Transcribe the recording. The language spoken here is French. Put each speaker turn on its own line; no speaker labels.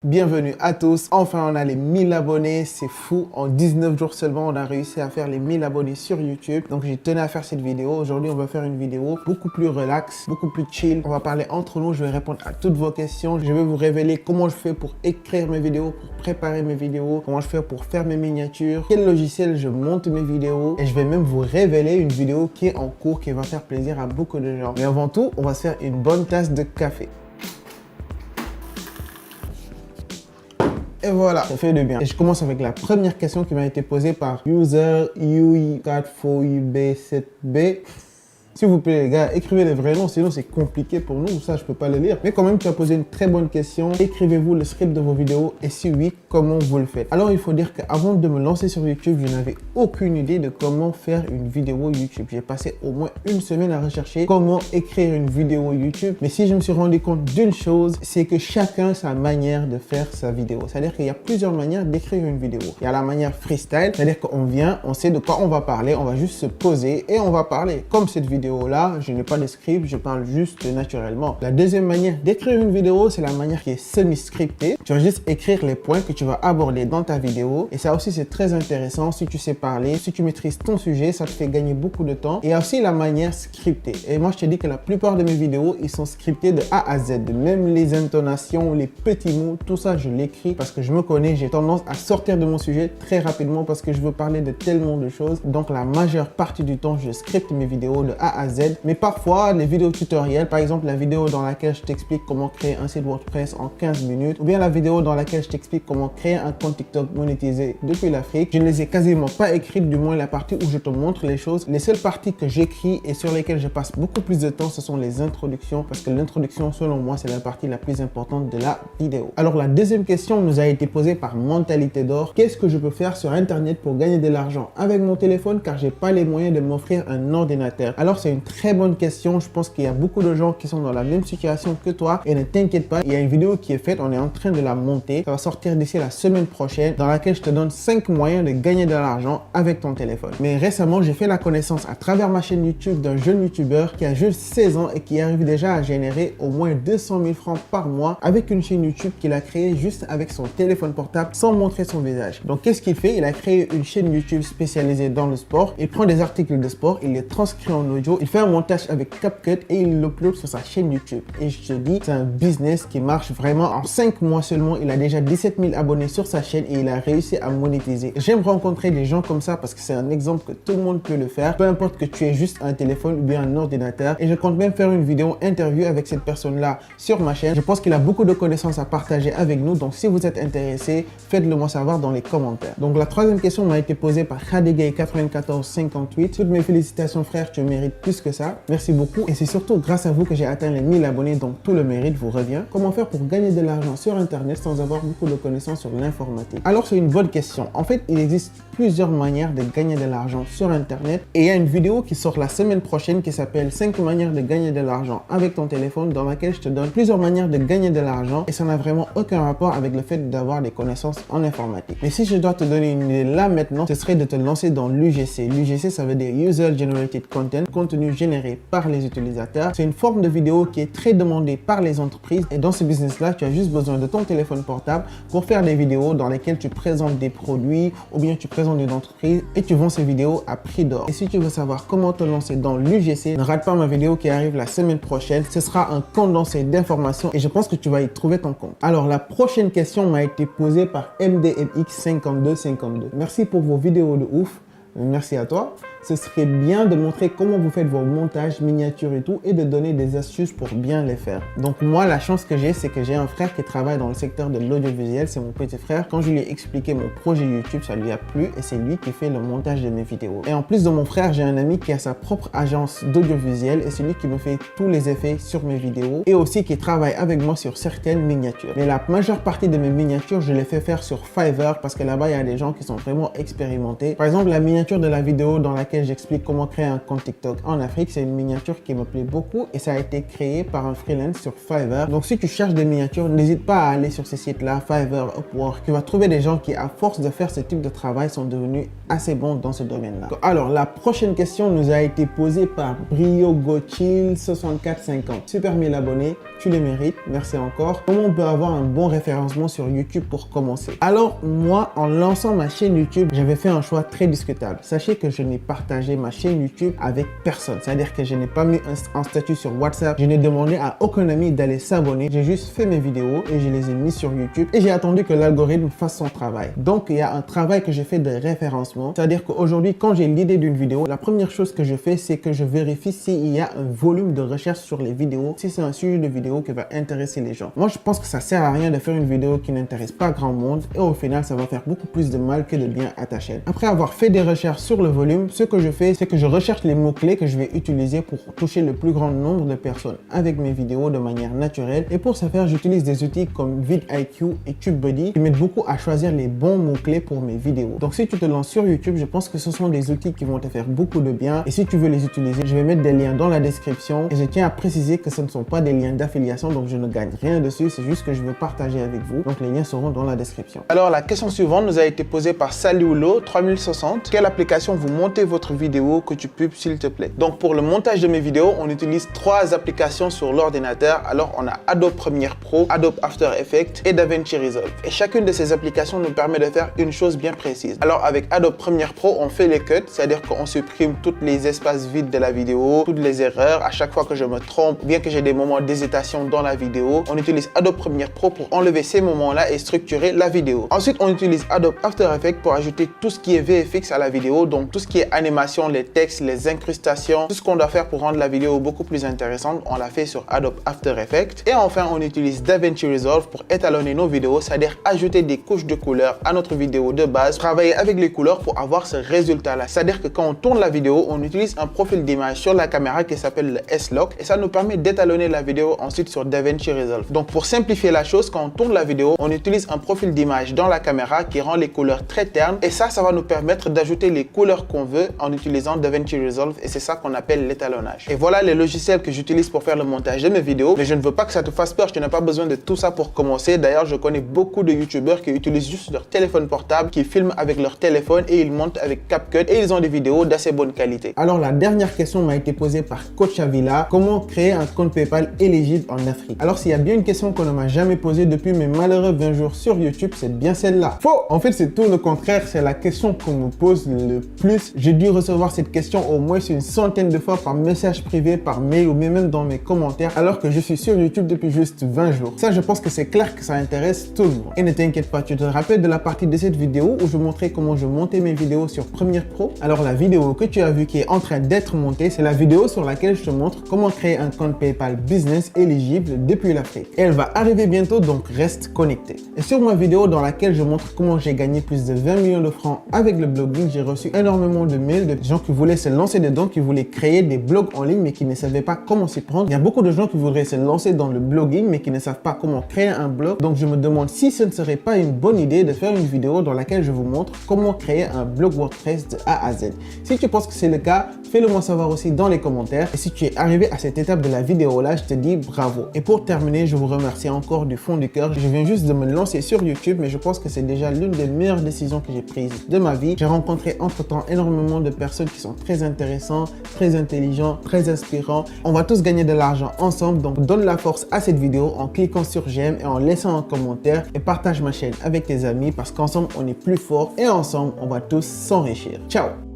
Bienvenue à tous, enfin on a les 1000 abonnés, c'est fou, en 19 jours seulement on a réussi à faire les 1000 abonnés sur YouTube. Donc j'ai tenu à faire cette vidéo, aujourd'hui on va faire une vidéo beaucoup plus relax, beaucoup plus chill. On va parler entre nous, je vais répondre à toutes vos questions, je vais vous révéler comment je fais pour écrire mes vidéos, pour préparer mes vidéos, comment je fais pour faire mes miniatures, quel logiciel je monte mes vidéos et je vais même vous révéler une vidéo qui est en cours qui va faire plaisir à beaucoup de gens. Mais avant tout, on va se faire une bonne tasse de café. Et voilà, ça fait du bien. Et je commence avec la première question qui m'a été posée par user UI4FOUB7B. S'il vous plaît les gars, écrivez les vrais noms, sinon c'est compliqué pour nous, ça je peux pas le lire. Mais quand même, tu as posé une très bonne question. Écrivez-vous le script de vos vidéos et si oui, comment vous le faites? Alors il faut dire qu'avant de me lancer sur YouTube, je n'avais aucune idée de comment faire une vidéo YouTube. J'ai passé au moins une semaine à rechercher comment écrire une vidéo YouTube. Mais si je me suis rendu compte d'une chose, c'est que chacun a sa manière de faire sa vidéo. C'est-à-dire qu'il y a plusieurs manières d'écrire une vidéo. Il y a la manière freestyle, c'est-à-dire qu'on vient, on sait de quoi on va parler, on va juste se poser et on va parler. Comme cette vidéo là, je n'ai pas de script, je parle juste naturellement. La deuxième manière d'écrire une vidéo, c'est la manière qui est semi-scriptée. Tu vas juste écrire les points que tu vas aborder dans ta vidéo. Et ça aussi, c'est très intéressant. Si tu sais parler, si tu maîtrises ton sujet, ça te fait gagner beaucoup de temps. Et il y a aussi la manière scriptée. Et moi, je te dis que la plupart de mes vidéos, ils sont scriptés de A à Z. Même les intonations, les petits mots, tout ça, je l'écris parce que je me connais. J'ai tendance à sortir de mon sujet très rapidement parce que je veux parler de tellement de choses. Donc, la majeure partie du temps, je scripte mes vidéos de A à Z. Mais parfois, les vidéos tutoriels, par exemple la vidéo dans laquelle je t'explique comment créer un site WordPress en 15 minutes, ou bien la vidéo dans laquelle je t'explique comment créer un compte TikTok monétisé depuis l'Afrique, je ne les ai quasiment pas écrites, du moins la partie où je te montre les choses. Les seules parties que j'écris et sur lesquelles je passe beaucoup plus de temps, ce sont les introductions, parce que l'introduction, selon moi, c'est la partie la plus importante de la vidéo. Alors la deuxième question nous a été posée par Mentalité d'Or. Qu'est-ce que je peux faire sur Internet pour gagner de l'argent avec mon téléphone car j'ai pas les moyens de m'offrir un ordinateur? Alors c'est une très bonne question. Je pense qu'il y a beaucoup de gens qui sont dans la même situation que toi et ne t'inquiète pas, il y a une vidéo qui est faite, on est en train de la monter. Ça va sortir d'ici la semaine prochaine dans laquelle je te donne 5 moyens de gagner de l'argent avec ton téléphone. Mais récemment, j'ai fait la connaissance à travers ma chaîne YouTube d'un jeune YouTuber qui a juste 16 ans et qui arrive déjà à générer au moins 200 000 francs par mois avec une chaîne YouTube qu'il a créée juste avec son téléphone portable sans montrer son visage. Donc qu'est-ce qu'il fait? Il a créé une chaîne YouTube spécialisée dans le sport. Il prend des articles de sport, il les transcrit en audio, il fait un montage avec CapCut et il l'upload sur sa chaîne YouTube. Et je te dis, c'est un business qui marche vraiment. En 5 mois seulement, il a déjà 17 000 abonnés sur sa chaîne et il a réussi à monétiser. J'aime rencontrer des gens comme ça parce que c'est un exemple que tout le monde peut le faire. Peu importe que tu aies juste un téléphone ou bien un ordinateur. Et je compte même faire une vidéo interview avec cette personne-là sur ma chaîne. Je pense qu'il a beaucoup de connaissances à partager avec nous. Donc si vous êtes intéressé, faites-le moi savoir dans les commentaires. Donc la troisième question m'a été posée par Khadegay9458. Toutes mes félicitations frère, tu mérites plus que ça. Merci beaucoup et c'est surtout grâce à vous que j'ai atteint les 1000 abonnés, donc tout le mérite vous revient. Comment faire pour gagner de l'argent sur Internet sans avoir beaucoup de connaissances sur l'informatique? Alors c'est une bonne question. En fait, il existe plusieurs manières de gagner de l'argent sur Internet et il y a une vidéo qui sort la semaine prochaine qui s'appelle 5 manières de gagner de l'argent avec ton téléphone, dans laquelle je te donne plusieurs manières de gagner de l'argent et ça n'a vraiment aucun rapport avec le fait d'avoir des connaissances en informatique. Mais si je dois te donner une idée là maintenant, ce serait de te lancer dans l'UGC. L'UGC, ça veut dire User Generated Content, contenu généré par les utilisateurs. C'est une forme de vidéo qui est très demandée par les entreprises et dans ce business là tu as juste besoin de ton téléphone portable pour faire des vidéos dans lesquelles tu présentes des produits ou bien tu présentes une entreprise et tu vends ces vidéos à prix d'or. Et si tu veux savoir comment te lancer dans l'UGC, ne rate pas ma vidéo qui arrive la semaine prochaine. Ce sera un condensé d'informations et je pense que tu vas y trouver ton compte. Alors la prochaine question m'a été posée par MDMX5252. Merci pour vos vidéos de ouf. Merci à toi. Ce serait bien de montrer comment vous faites vos montages, miniatures et tout et de donner des astuces pour bien les faire. Donc moi, la chance que j'ai, c'est que j'ai un frère qui travaille dans le secteur de l'audiovisuel. C'est mon petit frère. Quand je lui ai expliqué mon projet YouTube, ça lui a plu et c'est lui qui fait le montage de mes vidéos. Et en plus de mon frère, j'ai un ami qui a sa propre agence d'audiovisuel et c'est lui qui me fait tous les effets sur mes vidéos et aussi qui travaille avec moi sur certaines miniatures. Mais la majeure partie de mes miniatures, je les fais faire sur Fiverr parce que là-bas, il y a des gens qui sont vraiment expérimentés. Par exemple, la miniature de la vidéo dans laquelle laquelle j'explique comment créer un compte TikTok en Afrique. C'est une miniature qui me plaît beaucoup et ça a été créé par un freelance sur Fiverr. Donc si tu cherches des miniatures, n'hésite pas à aller sur ces sites-là, Fiverr, Upwork. Tu vas trouver des gens qui, à force de faire ce type de travail, sont devenus assez bons dans ce domaine-là. Alors, la prochaine question nous a été posée par BrioGochill6450. Super 1000 abonnés, tu les mérites, merci encore. Comment on peut avoir un bon référencement sur YouTube pour commencer? Alors, moi, en lançant ma chaîne YouTube, j'avais fait un choix très discutable. Sachez que je n'ai partagé ma chaîne YouTube avec personne. C'est-à-dire que je n'ai pas mis un statut sur WhatsApp. Je n'ai demandé à aucun ami d'aller s'abonner. J'ai juste fait mes vidéos et je les ai mis sur YouTube et j'ai attendu que l'algorithme fasse son travail. Donc, il y a un travail que j'ai fait de référencement. C'est-à-dire qu'aujourd'hui, quand j'ai l'idée d'une vidéo, la première chose que je fais, c'est que je vérifie s'il y a un volume de recherche sur les vidéos, si c'est un sujet de vidéo qui va intéresser les gens. Moi, je pense que ça sert à rien de faire une vidéo qui n'intéresse pas grand monde et au final, ça va faire beaucoup plus de mal que de bien à ta chaîne. Après avoir fait des recherches sur le volume, ce que je fais, c'est que je recherche les mots-clés que je vais utiliser pour toucher le plus grand nombre de personnes avec mes vidéos de manière naturelle. Et pour ce faire, j'utilise des outils comme vidIQ et TubeBuddy qui m'aident beaucoup à choisir les bons mots-clés pour mes vidéos. Donc, si tu te lances sur YouTube, je pense que ce sont des outils qui vont te faire beaucoup de bien. Et si tu veux les utiliser, je vais mettre des liens dans la description. Et je tiens à préciser que ce ne sont pas des liens d'affiliation, donc je ne gagne rien dessus. C'est juste que je veux partager avec vous. Donc, les liens seront dans la description. Alors, la question suivante nous a été posée par Saliulo3060. Quelle application vous montez votre vidéo que tu pubs, s'il te plaît? Donc, pour le montage de mes vidéos, on utilise 3 applications sur l'ordinateur. Alors, on a Adobe Premiere Pro, Adobe After Effects et DaVinci Resolve. Et chacune de ces applications nous permet de faire une chose bien précise. Alors, avec Adobe Premiere Pro, on fait les cuts, c'est-à-dire qu'on supprime tous les espaces vides de la vidéo, toutes les erreurs. À chaque fois que je me trompe, bien que j'ai des moments d'hésitation dans la vidéo, on utilise Adobe Premiere Pro pour enlever ces moments-là et structurer la vidéo. Ensuite, on utilise Adobe After Effects pour ajouter tout ce qui est VFX à la vidéo, donc tout ce qui est animation, les textes, les incrustations, tout ce qu'on doit faire pour rendre la vidéo beaucoup plus intéressante, on l'a fait sur Adobe After Effects. Et enfin, on utilise DaVinci Resolve pour étalonner nos vidéos, c'est-à-dire ajouter des couches de couleurs à notre vidéo de base, travailler avec les couleurs pour avoir ce résultat-là. C'est-à-dire que quand on tourne la vidéo, on utilise un profil d'image sur la caméra qui s'appelle le S-Lock et ça nous permet d'étalonner la vidéo ensuite sur DaVinci Resolve. Donc pour simplifier la chose, quand on tourne la vidéo, on utilise un profil d'image dans la caméra qui rend les couleurs très ternes et ça va nous permettre d'ajouter les couleurs qu'on veut en utilisant DaVinci Resolve et c'est ça qu'on appelle l'étalonnage. Et voilà les logiciels que j'utilise pour faire le montage de mes vidéos, mais je ne veux pas que ça te fasse peur, je n'ai pas besoin de tout ça pour commencer. D'ailleurs, je connais beaucoup de youtubeurs qui utilisent juste leur téléphone portable, qui filment avec leur téléphone et ils montent avec CapCut et ils ont des vidéos d'assez bonne qualité. Alors la dernière question m'a été posée par Coach Avila. Comment créer un compte PayPal éligible en Afrique? Alors s'il y a bien une question qu'on ne m'a jamais posée depuis mes malheureux 20 jours sur YouTube, c'est bien celle-là. Faux! En fait, c'est tout le contraire. C'est la question qu'on me pose le plus. J'ai dû recevoir cette question au moins une centaine de fois par message privé, par mail ou même dans mes commentaires alors que je suis sur YouTube depuis juste 20 jours. Ça, je pense que c'est clair que ça intéresse tout le monde. Et ne t'inquiète pas, tu te rappelles de la partie de cette vidéo où je montrais comment je montais mes vidéos sur Premiere Pro? Alors la vidéo que tu as vue qui est en train d'être montée, c'est la vidéo sur laquelle je te montre comment créer un compte PayPal Business éligible depuis l'Afrique. Et elle va arriver bientôt, donc reste connecté. Et sur ma vidéo dans laquelle je montre comment j'ai gagné plus de 20 millions de francs avec le blogging, j'ai reçu énormément de mails de gens qui voulaient se lancer dedans, qui voulaient créer des blogs en ligne mais qui ne savaient pas comment s'y prendre. Il y a beaucoup de gens qui voudraient se lancer dans le blogging mais qui ne savent pas comment créer un blog. Donc je me demande si ce ne serait pas une bonne idée de faire une vidéo dans laquelle je vous montre comment créer un blog WordPress de A à Z. Si tu penses que c'est le cas, fais-le moi savoir aussi dans les commentaires. Et si tu es arrivé à cette étape de la vidéo là, je te dis bravo. Et pour terminer, je vous remercie encore du fond du cœur. Je viens juste de me lancer sur YouTube, mais je pense que c'est déjà l'une des meilleures décisions que j'ai prises de ma vie. J'ai rencontré entre-temps énormément de personnes qui sont très intéressantes, très intelligents, très inspirants. On va tous gagner de l'argent ensemble, donc donne la force à cette vidéo en cliquant sur j'aime et en laissant un commentaire et partage ma chaîne avec tes amis parce qu'ensemble on est plus fort et ensemble on va tous s'enrichir. Ciao!